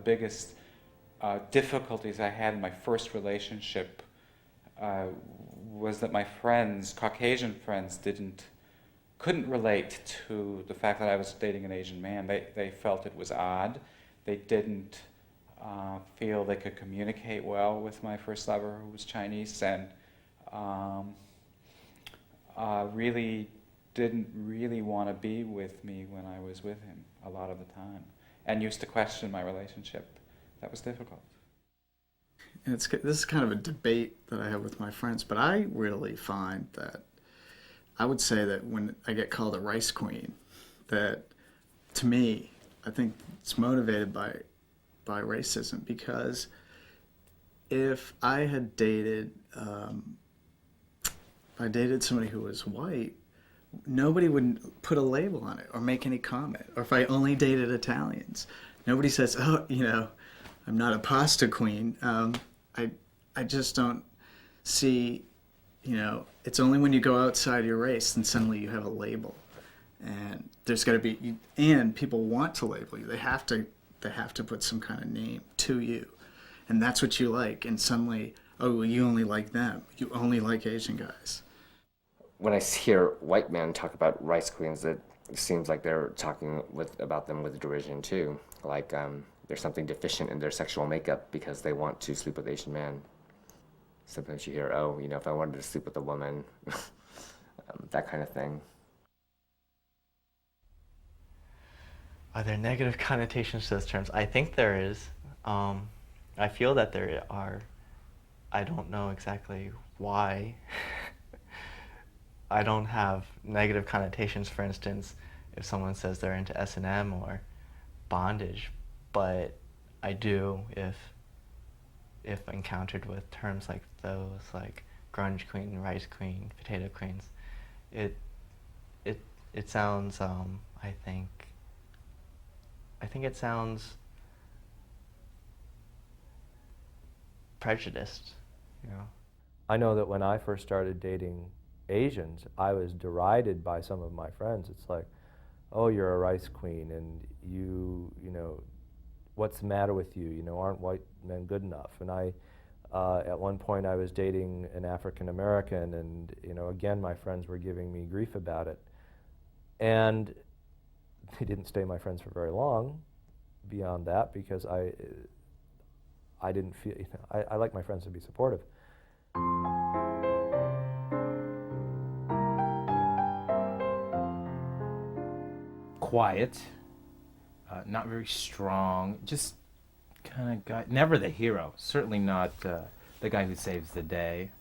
biggest difficulties I had in my first relationship was that my friends, Caucasian friends, couldn't relate to the fact that I was dating an Asian man. They felt it was odd. They didn't feel they could communicate well with my first lover, who was Chinese, and really didn't really want to be with me when I was with him a lot of the time, and used to question my relationship. That was difficult. And this is kind of a debate that I have with my friends, but I really find that I would say that when I get called a rice queen, that to me, I think it's motivated by racism, because if I had dated somebody who was white, nobody would put a label on it or make any comment. Or if I only dated Italians, nobody says, "Oh, I'm not a pasta queen." I just don't see, it's only when you go outside your race then suddenly you have a label, and there's got to be, and people want to label you. They have to put some kind of name to you, and that's what you like. And suddenly, oh, well, you only like them. You only like Asian guys. When I hear white men talk about rice queens, it seems like they're talking about them with derision too. Like there's something deficient in their sexual makeup because they want to sleep with Asian men. Sometimes you hear, oh, if I wanted to sleep with a woman, that kind of thing. Are there negative connotations to those terms? I think there is. I feel that there are. I don't know exactly why. I don't have negative connotations, for instance, if someone says they're into S&M or bondage, but I do if encountered with terms like those, like grunge queen, rice queen, potato queens. It sounds, I think it sounds prejudiced, I know that when I first started dating Asians, I was derided by some of my friends. It's like, oh, you're a rice queen, and what's the matter with you? Aren't white men good enough? And at one point I was dating an African American, and again my friends were giving me grief about it, and they didn't stay my friends for very long beyond that, because I didn't feel, I like my friends to be supportive. Quiet, not very strong, just kind of guy, never the hero, certainly not the guy who saves the day.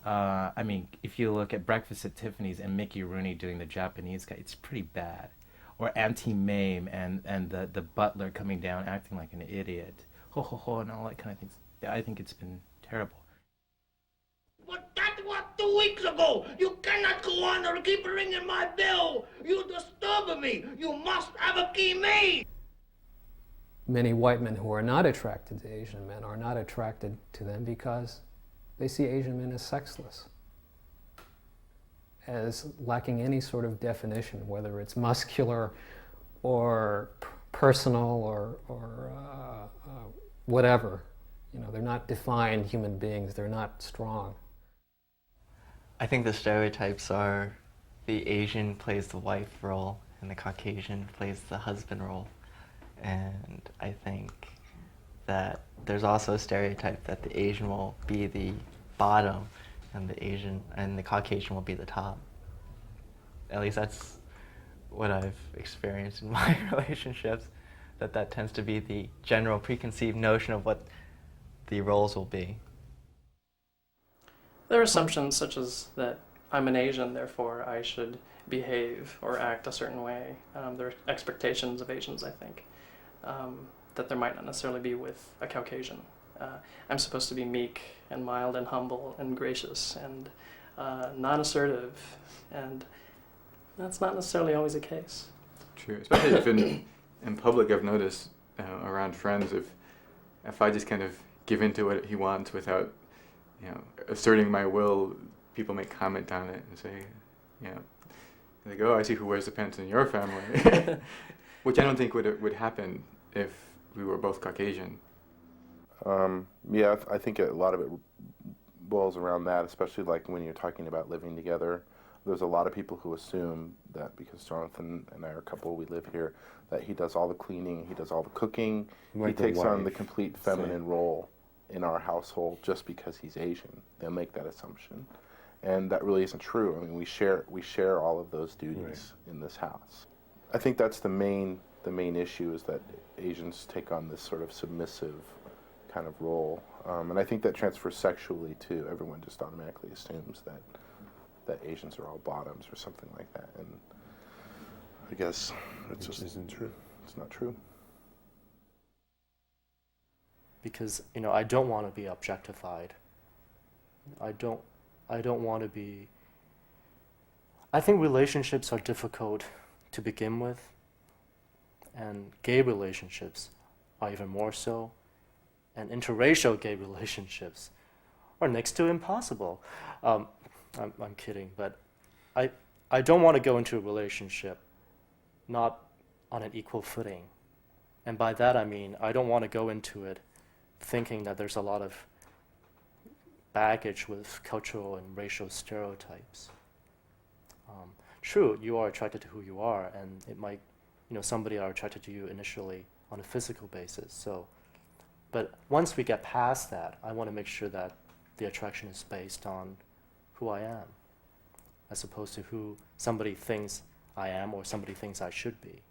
I mean, if you look at Breakfast at Tiffany's and Mickey Rooney doing the Japanese guy, it's pretty bad. Or Auntie Mame and the butler coming down acting like an idiot, ho ho ho, and all that kind of things. I think it's been terrible. But that was 2 weeks ago. You cannot go on or keep ringing my bell. You disturb me. You must have a key made. Many white men who are not attracted to Asian men are not attracted to them because they see Asian men as sexless, as lacking any sort of definition, whether it's muscular or personal or whatever. They're not defined human beings. They're not strong. I think the stereotypes are the Asian plays the wife role and the Caucasian plays the husband role. And I think that there's also a stereotype that the Asian will be the bottom and the Caucasian will be the top. At least that's what I've experienced in my relationships, that tends to be the general preconceived notion of what the roles will be. There are assumptions such as that I'm an Asian, therefore I should behave or act a certain way. There are expectations of Asians, I think, that there might not necessarily be with a Caucasian. I'm supposed to be meek and mild and humble and gracious and non-assertive, and that's not necessarily always the case. True, especially if in public. I've noticed around friends, if I just kind of give into what he wants without asserting my will, people may comment on it and say, they go, "Oh, I see who wears the pants in your family," which I don't think would happen if we were both Caucasian. Yeah, I think a lot of it boils around that, especially like when you're talking about living together. There's a lot of people who assume that because Jonathan and I are a couple, we live here, that he does all the cleaning, he does all the cooking, Like he the takes on the wife. complete feminine role in our household just because he's Asian. They'll make that assumption, and that really isn't true. I mean, we share all of those duties in this house. I think that's the main issue, is that Asians take on this sort of submissive kind of role, and I think that transfers sexually too. Everyone just automatically assumes that Asians are all bottoms or something like that, and I guess it's just isn't true. It's not true. Because I don't want to be objectified. I don't want to be. I think relationships are difficult to begin with, and gay relationships are even more so, and interracial gay relationships are next to impossible. I'm kidding, but I don't want to go into a relationship not on an equal footing. And by that I mean I don't want to go into it thinking that there's a lot of baggage with cultural and racial stereotypes. True, you are attracted to who you are, and it might, somebody are attracted to you initially on a physical basis. So, but once we get past that, I want to make sure that the attraction is based on who I am, as opposed to who somebody thinks I am or somebody thinks I should be.